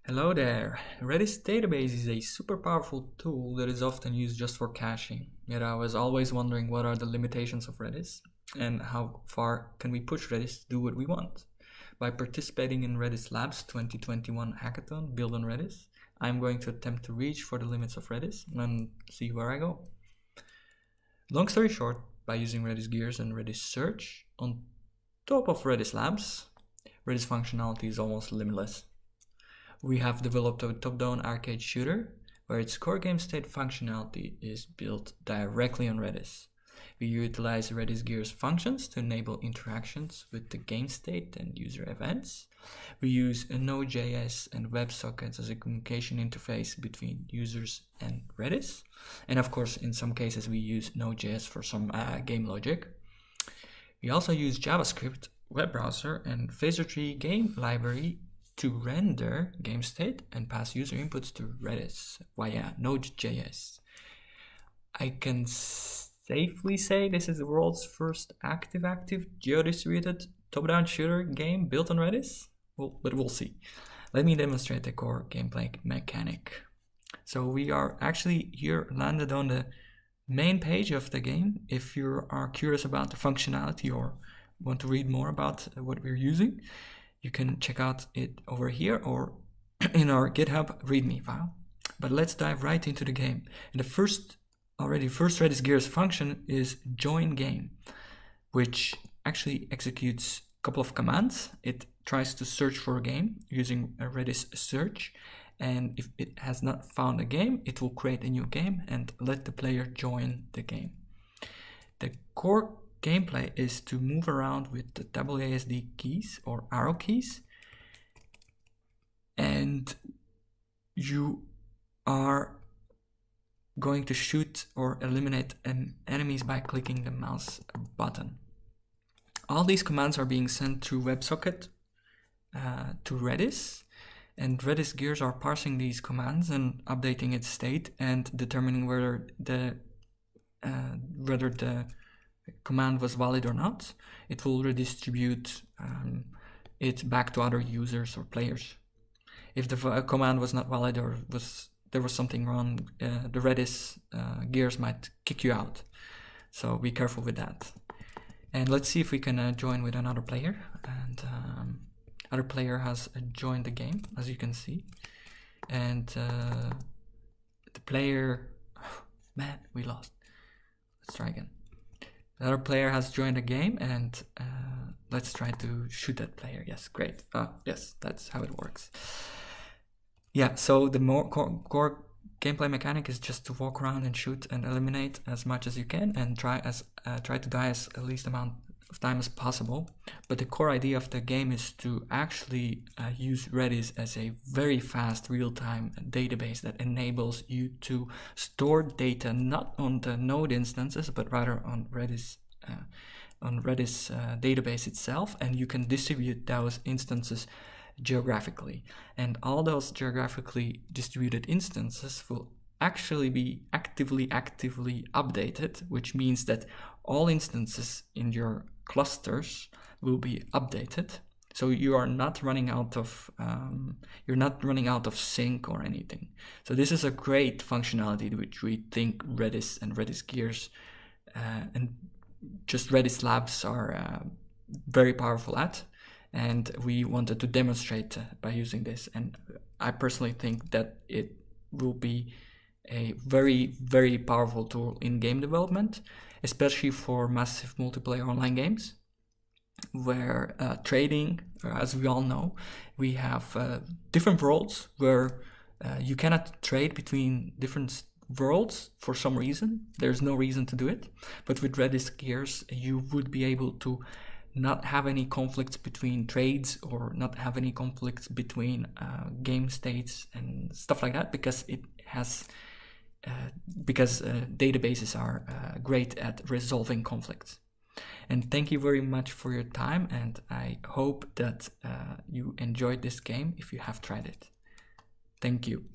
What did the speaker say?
Hello there! Redis database is a super powerful tool that is often used just for caching. Yet I was always wondering what are the limitations of Redis and how far can we push Redis to do what we want. By participating in Redis Labs 2021 hackathon built on Redis, I'm going to attempt to reach for the limits of Redis and see where I go. Long story short, by using RedisGears and RediSearch on top of Redis Labs, Redis functionality is almost limitless. We have developed a top-down arcade shooter where its core game state functionality is built directly on Redis. We utilize RedisGears functions to enable interactions with the game state and user events. We use a node.js and WebSockets as a communication interface between users and Redis. And of course, in some cases, we use node.js for some game logic. We also use JavaScript, web browser, and phaser tree game library to render game state and pass user inputs to Redis via node.js. I can safely say this is the world's first active-active geo-distributed top-down shooter game built on Redis. Well, but we'll see. Let me demonstrate the core gameplay mechanic. So we are actually here landed on the main page of the game. If you are curious about the functionality or want to read more about what we're using, you can check out it over here or in our GitHub README file. But let's dive right into the game. And the first RedisGears function is join game, which actually executes a couple of commands. It tries to search for a game using a RedisSearch, and if it has not found a game, it will create a new game and let the player join the game. The core gameplay is to move around with the WASD keys or arrow keys, and you are going to shoot or eliminate enemies by clicking the mouse button. All these commands are being sent through WebSocket to Redis, and RedisGears are parsing these commands and updating its state and determining whether the command was valid or not. It will redistribute it back to other users or players. If the command was not valid or there was something wrong, the Redis gears might kick you out. So be careful with that. And let's see if we can join with another player. And other player has joined the game, as you can see. And the player, man, we lost. Let's try again. The other player has joined the game, and let's try to shoot that player. Yes, great. Yes, that's how it works. Yeah, so the more core gameplay mechanic is just to walk around and shoot and eliminate as much as you can, and try to die as least amount of time as possible. But the core idea of the game is to actually use Redis as a very fast real-time database that enables you to store data not on the node instances but rather on Redis database itself, and you can distribute those instances geographically, and all those geographically distributed instances will actually be actively updated, which means that all instances in your clusters will be updated, so you are not running out of sync or anything. So this is a great functionality which we think Redis and RedisGears and just Redis Labs are very powerful at, and we wanted to demonstrate by using this. And I personally think that it will be a very powerful tool in game development, especially for massive multiplayer online games, where trading, as we all know, we have different worlds where you cannot trade between different worlds for some reason. There's no reason to do it, but with RedisGears you would be able to not have any conflicts between trades or not have any conflicts between game states and stuff like that, because it has databases are great at resolving conflicts. And thank you very much for your time, and I hope that you enjoyed this game if you have tried it. Thank you.